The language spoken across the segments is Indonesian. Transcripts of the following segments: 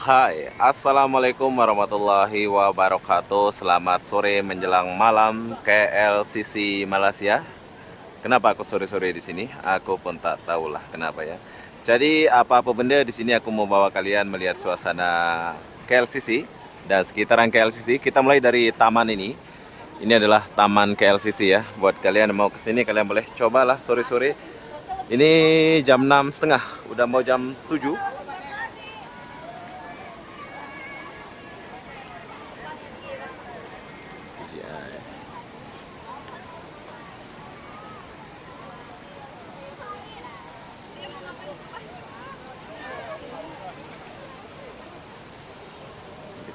Hai, Assalamualaikum warahmatullahi wabarakatuh. Selamat sore menjelang malam KLCC Malaysia. Kenapa aku sore-sore di sini? Aku pun tak tahulah kenapa ya. Jadi apa-apa benda di sini aku mau bawa kalian melihat suasana KLCC dan sekitaran KLCC. Kita mulai dari taman ini. Ini adalah taman KLCC ya. Buat kalian yang mau ke sini kalian boleh cobalah sore-sore. Ini jam 6.30, udah mau jam 7.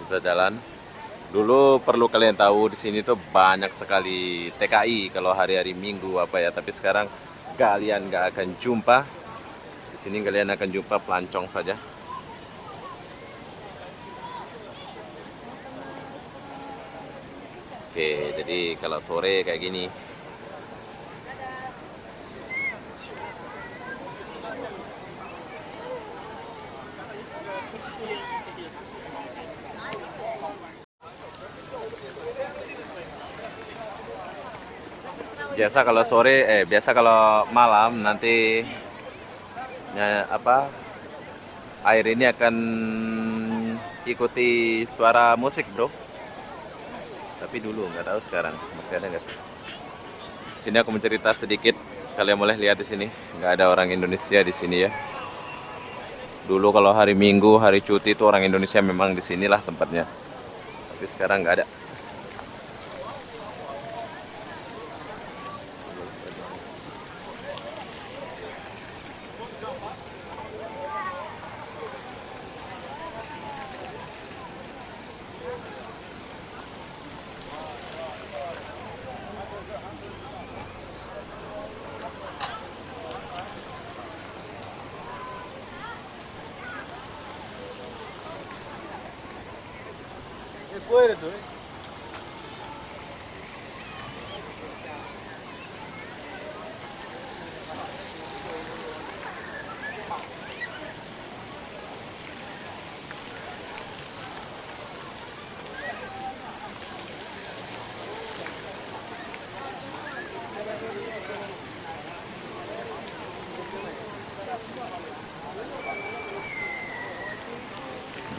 Kita jalan. Dulu perlu kalian tahu di sini tuh banyak sekali TKI kalau hari-hari Minggu apa ya. Tapi sekarang kalian nggak akan jumpa. Di sini kalian akan jumpa pelancong saja. Oke, jadi kalau sore kayak gini. Biasa kalau malam nanti air ini akan ikuti suara musik, bro. Tapi dulu nggak tahu sekarang masih ada nggak sih. Sini aku mencerita sedikit. Kalian boleh lihat di sini, nggak ada orang Indonesia di sini ya. Dulu kalau hari Minggu, hari cuti itu orang Indonesia memang di sinilah tempatnya. Tapi sekarang nggak ada.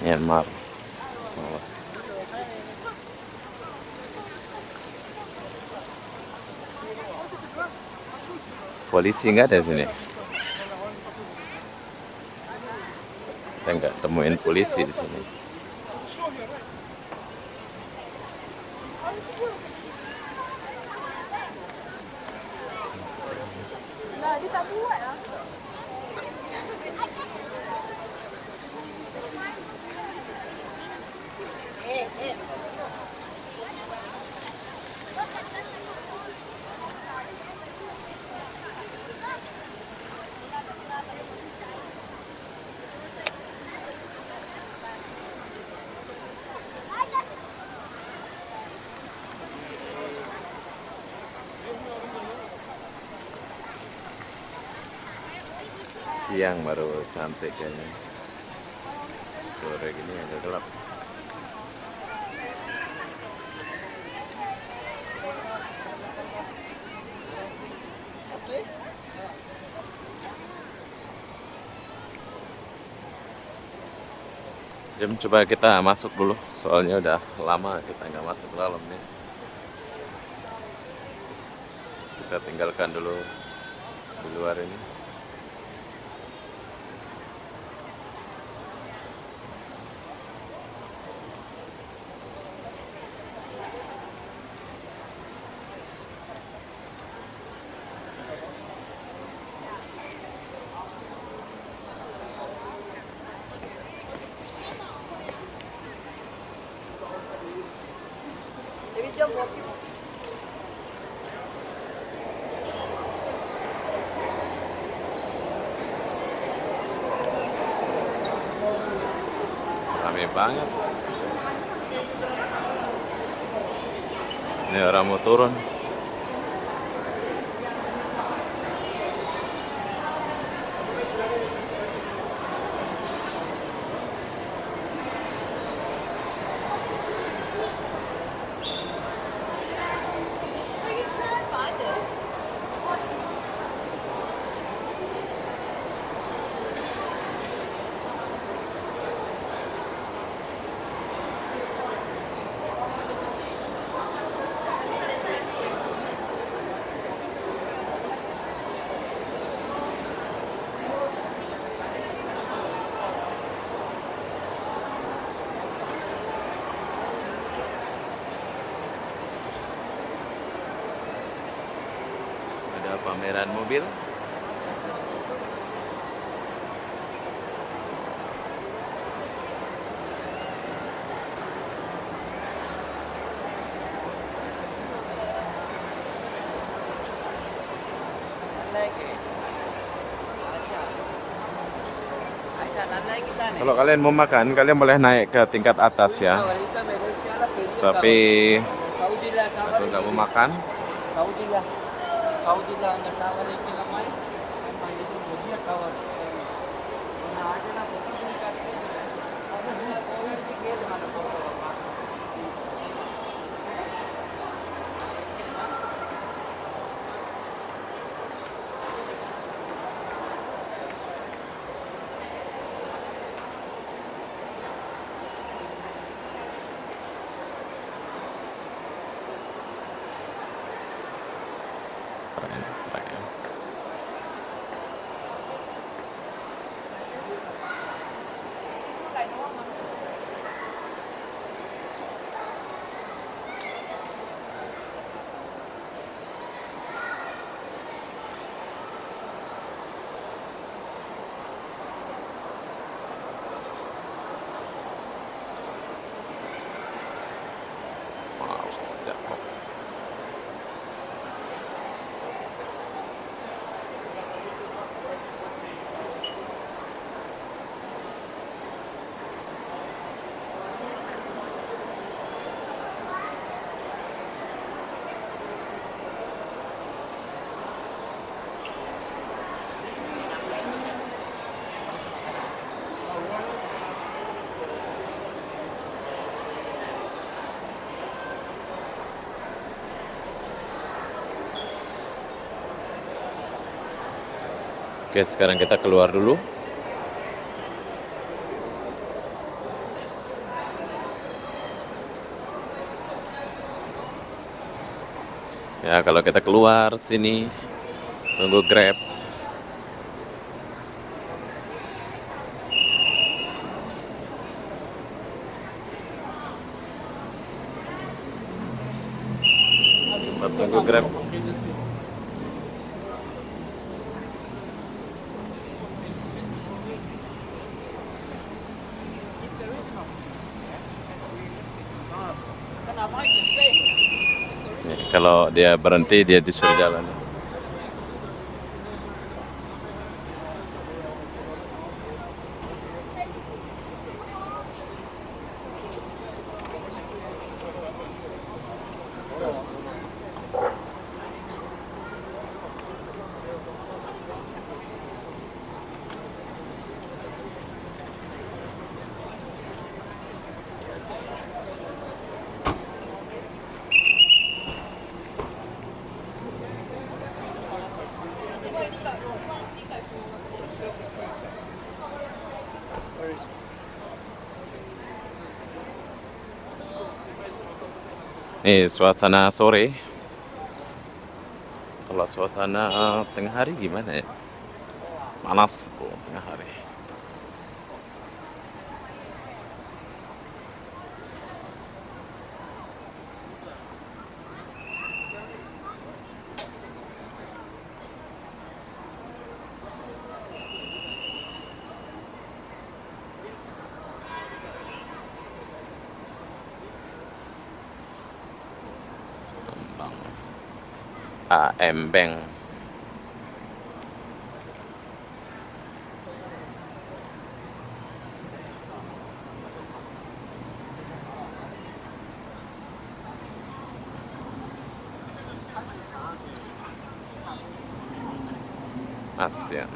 Myanmar. Polisi nggak ada di sini. Kita nggak temuin polisi di sini. Siang baru cantik kayaknya. Sore gini agak gelap. Coba kita masuk dulu, soalnya udah lama kita nggak masuk ke dalam nih. Kita tinggalkan dulu di luar ini. Rame banget. Ini orang mau turun. pameran mobil. Kalau kalian mau makan, kalian boleh naik ke tingkat atas ya. Tapi aku nggak mau makan. Keren, keren. Mars Depot. Oke, sekarang kita keluar dulu. Ya, kalau kita keluar sini, tunggu Grab. Tunggu Grab. Ya, kalau dia berhenti, dia disuruh jalan. Nih suasana sore. Kalau suasana tengah hari gimana ya? Panas bro, tengah hari. AM Bank. ASEAN.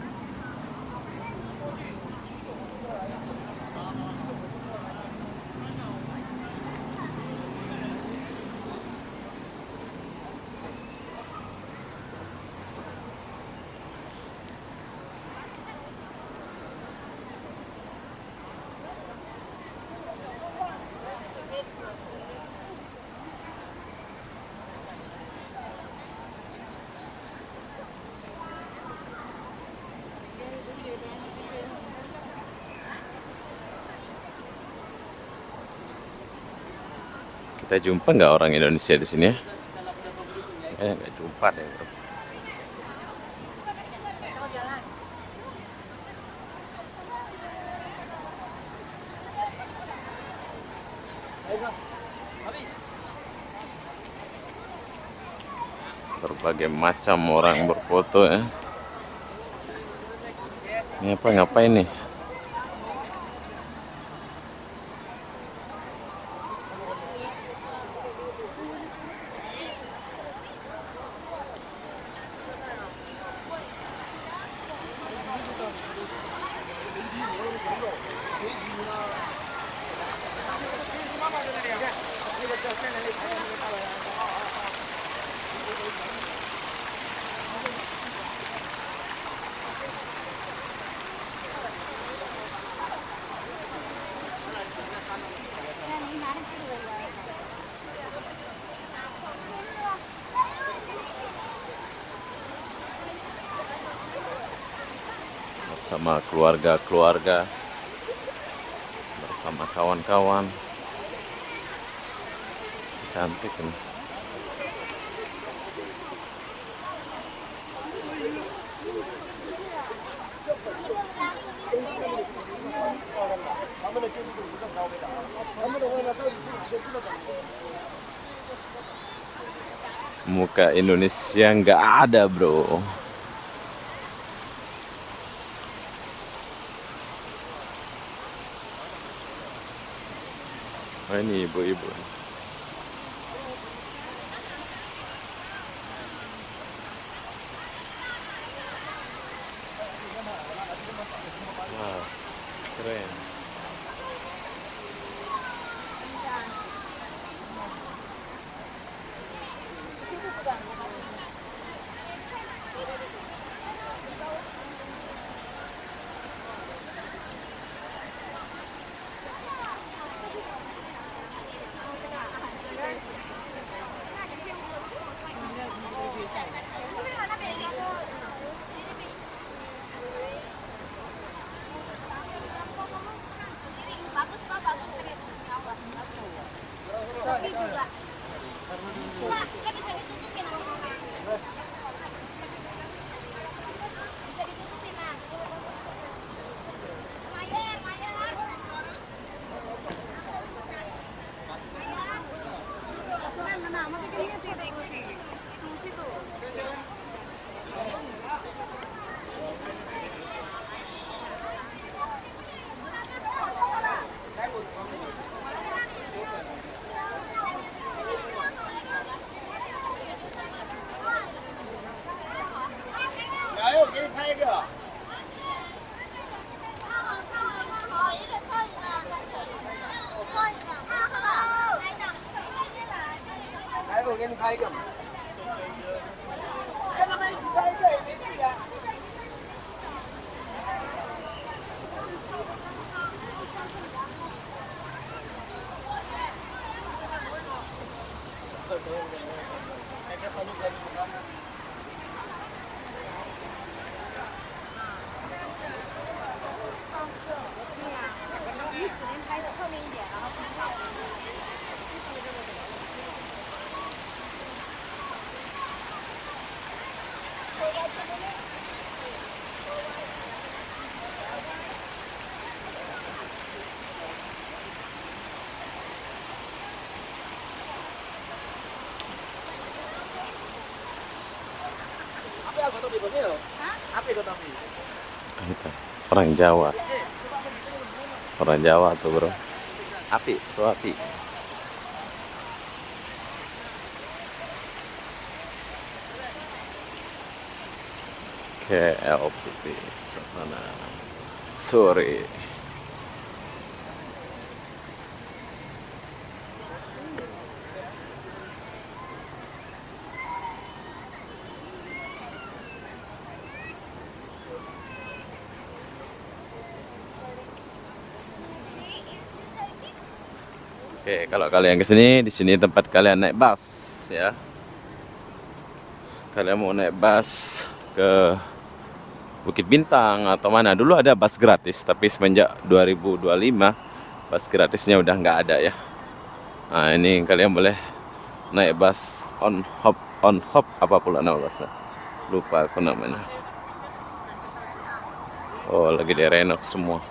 Kita jumpa nggak orang Indonesia di sini ya? Kayaknya nggak jumpa deh bro. Berbagai macam orang berfoto ya. Ini apa ngapain nih? Bersama keluarga-keluarga, bersama kawan-kawan. Cantik ini. Muka Indonesia nggak ada, bro. Oh, ini ibu-ibu. Wow, keren. Itu orang Jawa. Orang Jawa tuh, bro. Api, tuh api. KLCC suasana sore. Oke, kalau kalian kesini, di sini tempat kalian naik bus ya. Kalian mau naik bus ke Bukit Bintang atau mana? Dulu ada bus gratis, tapi semenjak 2025 bus gratisnya udah nggak ada ya. Nah, ini kalian boleh naik bus on hop apa pula nama busnya? Lupa aku namanya. Oh, lagi direnov semua.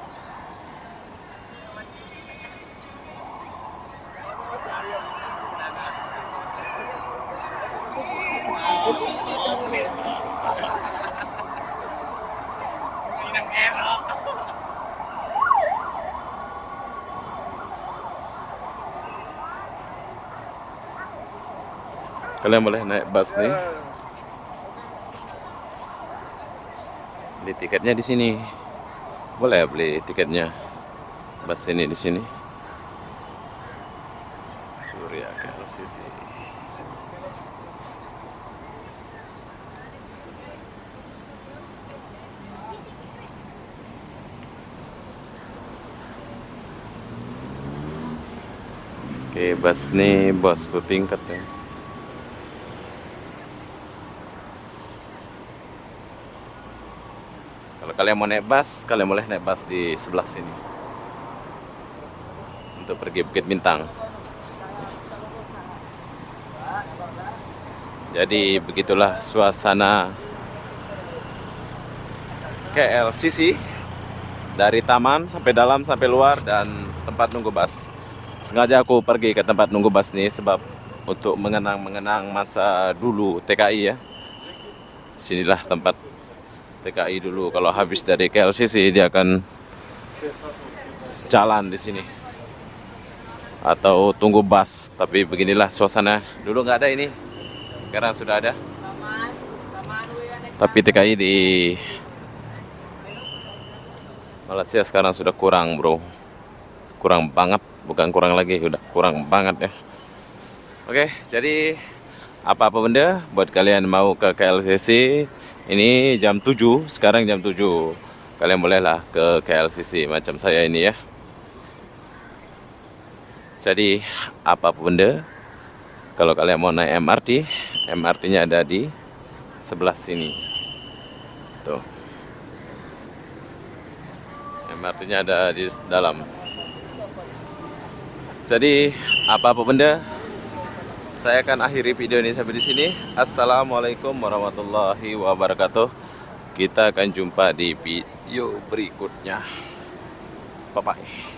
Kalian boleh naik bus nih. Beli tiketnya di sini. Boleh beli tiketnya. Bus ini di sini. Surya KLCC. Oke, bus nih bos tingkat ya. Kalau kalian mau naik bus, kalian boleh naik bus di sebelah sini untuk pergi Bukit Bintang. Jadi begitulah suasana KLCC dari taman sampai dalam sampai luar dan tempat nunggu bus. Sengaja aku pergi ke tempat nunggu bus nih sebab untuk mengenang masa dulu TKI ya. Sinilah tempat TKI dulu. Kalau habis dari KLCC dia akan jalan di sini atau tunggu bus. Tapi beginilah suasana. Dulu nggak ada ini, sekarang sudah ada. Tapi TKI di Malaysia sekarang sudah kurang, bro. Kurang banget, bukan kurang lagi, udah kurang banget ya. Oke, jadi apa-apa benda buat kalian mau ke KLCC, ini jam 7, sekarang jam 7. Kalian bolehlah ke KLCC macam saya ini ya. Jadi apa-apa benda, kalau kalian mau naik MRT, MRT-nya ada di sebelah sini. Tuh. MRT-nya ada di dalam. Jadi apa-apa benda, saya akan akhiri video ini sampai di sini. Assalamualaikum warahmatullahi wabarakatuh. Kita akan jumpa di video berikutnya. Bye bye.